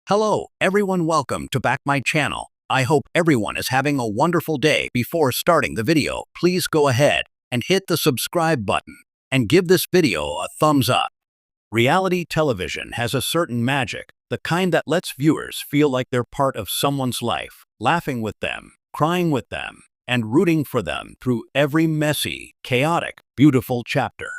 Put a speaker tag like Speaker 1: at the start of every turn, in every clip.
Speaker 1: Hello, everyone. Welcome to back my channel. I hope everyone is having a wonderful day. Before starting the video, please go ahead and hit the subscribe button and give this video a thumbs up. Reality television has a certain magic, the kind that lets viewers feel like they're part of someone's life, laughing with them, crying with them, and rooting for them through every messy, chaotic, beautiful chapter.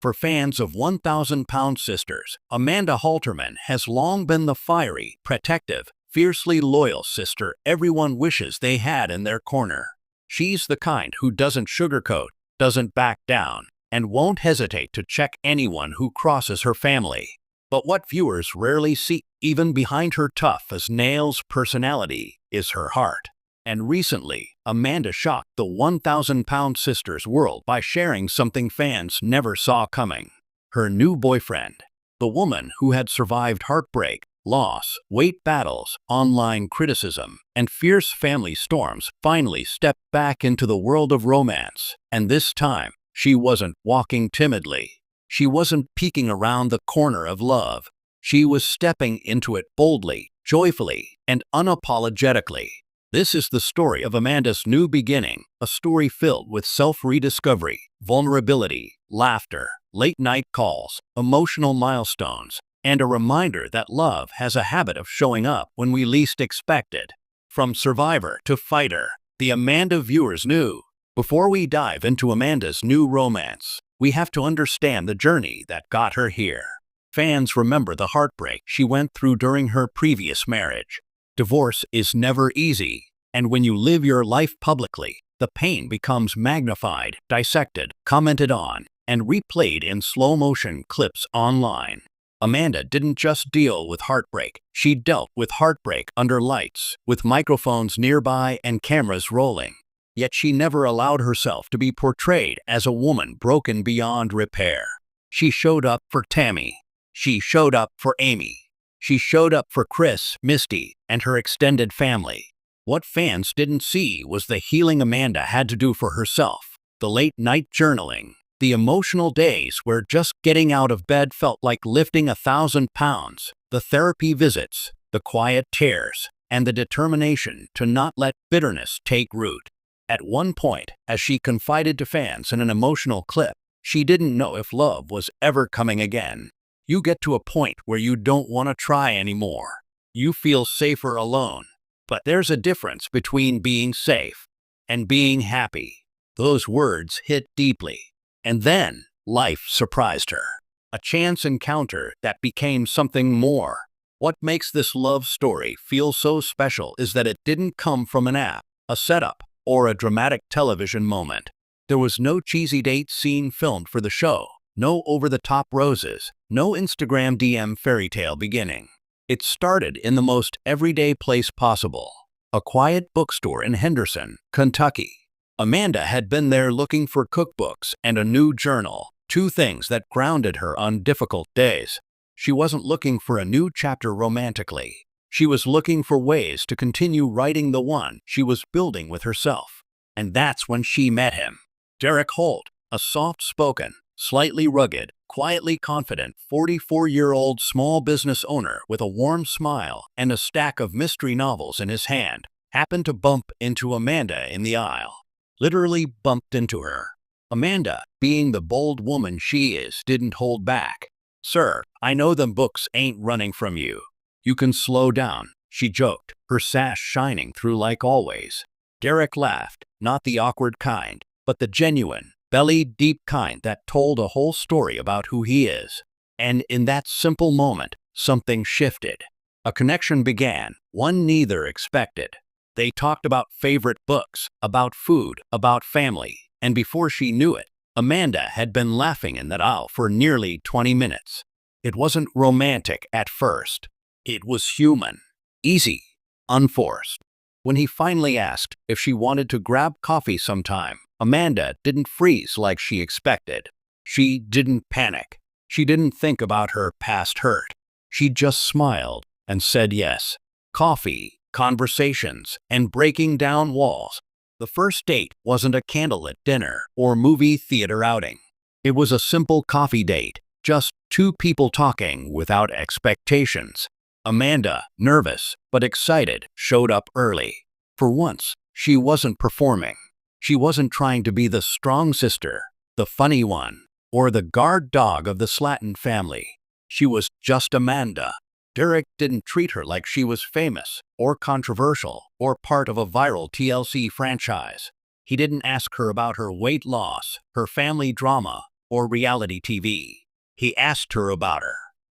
Speaker 1: For fans of 1,000-Pound Sisters, Amanda Halterman has long been the fiery, protective, fiercely loyal sister everyone wishes they had in their corner. She's the kind who doesn't sugarcoat, doesn't back down, and won't hesitate to check anyone who crosses her family. But what viewers rarely see, even behind her tough-as-nails personality, is her heart. And recently, Amanda shocked the 1,000-Pound Sisters world by sharing something fans never saw coming. Her new boyfriend, the woman who had survived heartbreak, loss, weight battles, online criticism, and fierce family storms, finally stepped back into the world of romance. And this time, she wasn't walking timidly. She wasn't peeking around the corner of love. She was stepping into it boldly, joyfully, and unapologetically. This is the story of Amanda's new beginning, a story filled with self-rediscovery, vulnerability, laughter, late-night calls, emotional milestones, and a reminder that love has a habit of showing up when we least expect it. From survivor to fighter, the Amanda viewers knew. Before we dive into Amanda's new romance, we have to understand the journey that got her here. Fans remember the heartbreak she went through during her previous marriage. Divorce is never easy, and when you live your life publicly, the pain becomes magnified, dissected, commented on, and replayed in slow-motion clips online. Amanda didn't just deal with heartbreak, she dealt with heartbreak under lights, with microphones nearby and cameras rolling. Yet she never allowed herself to be portrayed as a woman broken beyond repair. She showed up for Tammy. She showed up for Amy. She showed up for Chris, Misty, and her extended family. What fans didn't see was the healing Amanda had to do for herself, the late-night journaling, the emotional days where just getting out of bed felt like lifting 1,000 pounds, the therapy visits, the quiet tears, and the determination to not let bitterness take root. At one point, as she confided to fans in an emotional clip, she didn't know if love was ever coming again. You get to a point where you don't want to try anymore. You feel safer alone. But there's a difference between being safe and being happy. Those words hit deeply. And then, life surprised her. A chance encounter that became something more. What makes this love story feel so special is that it didn't come from an app, a setup, or a dramatic television moment. There was no cheesy date scene filmed for the show. No over-the-top roses, no Instagram DM fairy tale beginning. It started in the most everyday place possible, a quiet bookstore in Henderson, Kentucky. Amanda had been there looking for cookbooks and a new journal, two things that grounded her on difficult days. She wasn't looking for a new chapter romantically. She was looking for ways to continue writing the one she was building with herself. And that's when she met him. Derek Holt, a soft-spoken, slightly rugged, quietly confident 44-year-old small business owner with a warm smile and a stack of mystery novels in his hand, happened to bump into Amanda in the aisle. Literally bumped into her. Amanda, being the bold woman she is, didn't hold back. "Sir, I know them books ain't running from you. You can slow down," she joked, her sash shining through like always. Derek laughed, not the awkward kind, but the genuine, belly-deep kind that told a whole story about who he is. And in that simple moment, something shifted. A connection began, one neither expected. They talked about favorite books, about food, about family, and before she knew it, Amanda had been laughing in that aisle for nearly 20 minutes. It wasn't romantic at first. It was human, easy, unforced. When he finally asked if she wanted to grab coffee sometime, Amanda didn't freeze like she expected. She didn't panic. She didn't think about her past hurt. She just smiled and said yes. Coffee, conversations, and breaking down walls. The first date wasn't a candlelit dinner or movie theater outing. It was a simple coffee date, just two people talking without expectations. Amanda, nervous but excited, showed up early. For once, she wasn't performing. She wasn't trying to be the strong sister, the funny one, or the guard dog of the Slatton family. She was just Amanda. Derek didn't treat her like she was famous, or controversial, or part of a viral TLC franchise. He didn't ask her about her weight loss, her family drama, or reality TV. He asked her about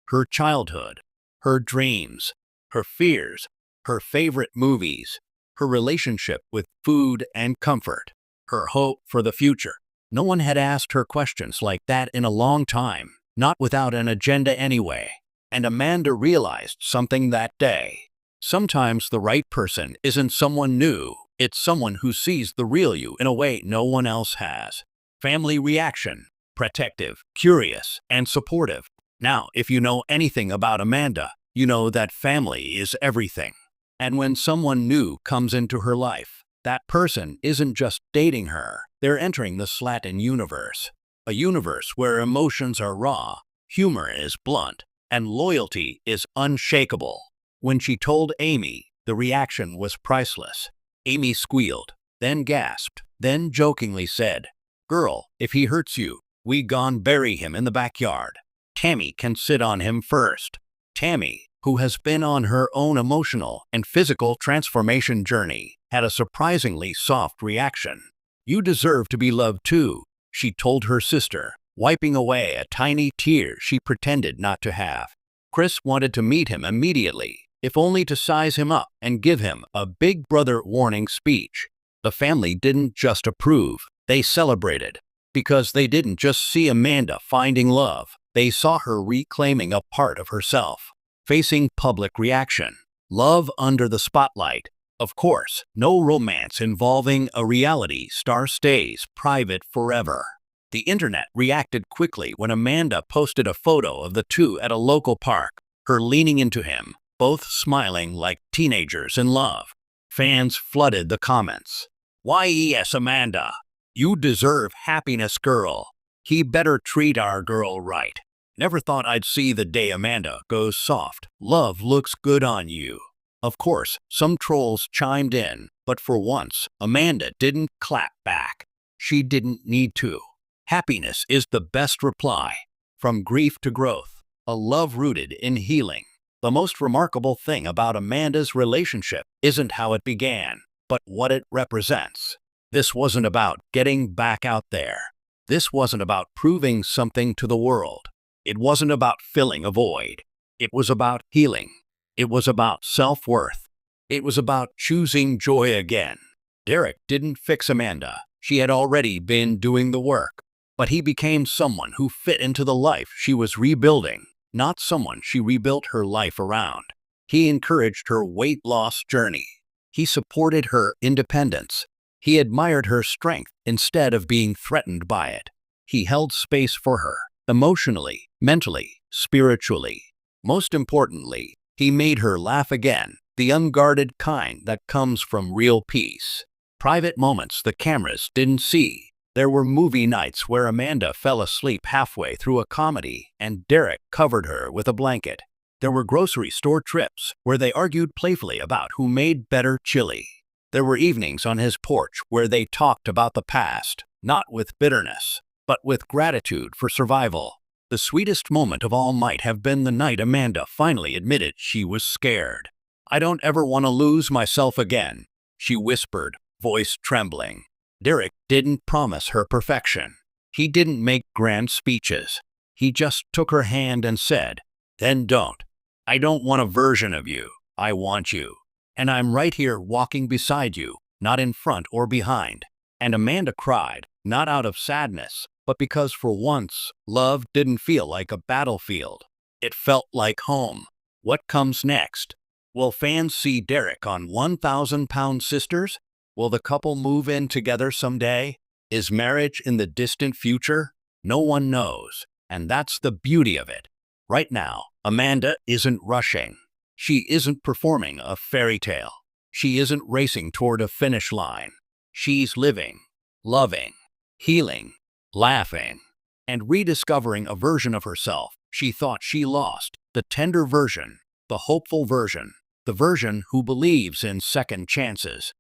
Speaker 1: her childhood, her dreams, her fears, her favorite movies, her relationship with food and comfort, her hope for the future. No one had asked her questions like that in a long time, not without an agenda anyway. And Amanda realized something that day. Sometimes the right person isn't someone new, it's someone who sees the real you in a way no one else has. Family reaction: protective, curious, and supportive. Now, if you know anything about Amanda, you know that family is everything. And when someone new comes into her life, that person isn't just dating her, they're entering the Slatton universe. A universe where emotions are raw, humor is blunt, and loyalty is unshakable. When she told Amy, the reaction was priceless. Amy squealed, then gasped, then jokingly said, "Girl, if he hurts you, we gon' bury him in the backyard. Tammy can sit on him first." Tammy, who has been on her own emotional and physical transformation journey, had a surprisingly soft reaction. "You deserve to be loved too," she told her sister, wiping away a tiny tear she pretended not to have. Chris wanted to meet him immediately, if only to size him up and give him a big brother warning speech. The family didn't just approve, they celebrated. Because they didn't just see Amanda finding love, they saw her reclaiming a part of herself. Facing public reaction. Love under the spotlight. Of course, no romance involving a reality star stays private forever. The internet reacted quickly when Amanda posted a photo of the two at a local park, her leaning into him, both smiling like teenagers in love. Fans flooded the comments. "Why yes, Amanda? You deserve happiness, girl. He better treat our girl right. Never thought I'd see the day Amanda goes soft. Love looks good on you." Of course, some trolls chimed in, but for once, Amanda didn't clap back. She didn't need to. Happiness is the best reply. From grief to growth, a love rooted in healing. The most remarkable thing about Amanda's relationship isn't how it began, but what it represents. This wasn't about getting back out there. This wasn't about proving something to the world. It wasn't about filling a void. It was about healing. It was about self-worth. It was about choosing joy again. Derek didn't fix Amanda. She had already been doing the work. But he became someone who fit into the life she was rebuilding, not someone she rebuilt her life around. He encouraged her weight loss journey. He supported her independence. He admired her strength instead of being threatened by it. He held space for her, emotionally, mentally, spiritually. Most importantly, he made her laugh again, the unguarded kind that comes from real peace. Private moments the cameras didn't see. There were movie nights where Amanda fell asleep halfway through a comedy and Derek covered her with a blanket. There were grocery store trips where they argued playfully about who made better chili. There were evenings on his porch where they talked about the past, not with bitterness, but with gratitude for survival. The sweetest moment of all might have been the night Amanda finally admitted she was scared. "I don't ever want to lose myself again," she whispered, voice trembling. Derek didn't promise her perfection. He didn't make grand speeches. He just took her hand and said, "Then don't. I don't want a version of you. I want you. And I'm right here walking beside you, not in front or behind." And Amanda cried, not out of sadness, but because for once, love didn't feel like a battlefield. It felt like home. What comes next? Will fans see Derek on 1,000-Pound Sisters? Will the couple move in together someday? Is marriage in the distant future? No one knows, and that's the beauty of it. Right now, Amanda isn't rushing. She isn't performing a fairy tale. She isn't racing toward a finish line. She's living, loving, healing, laughing, and rediscovering a version of herself she thought she lost, the tender version, the hopeful version, the version who believes in second chances.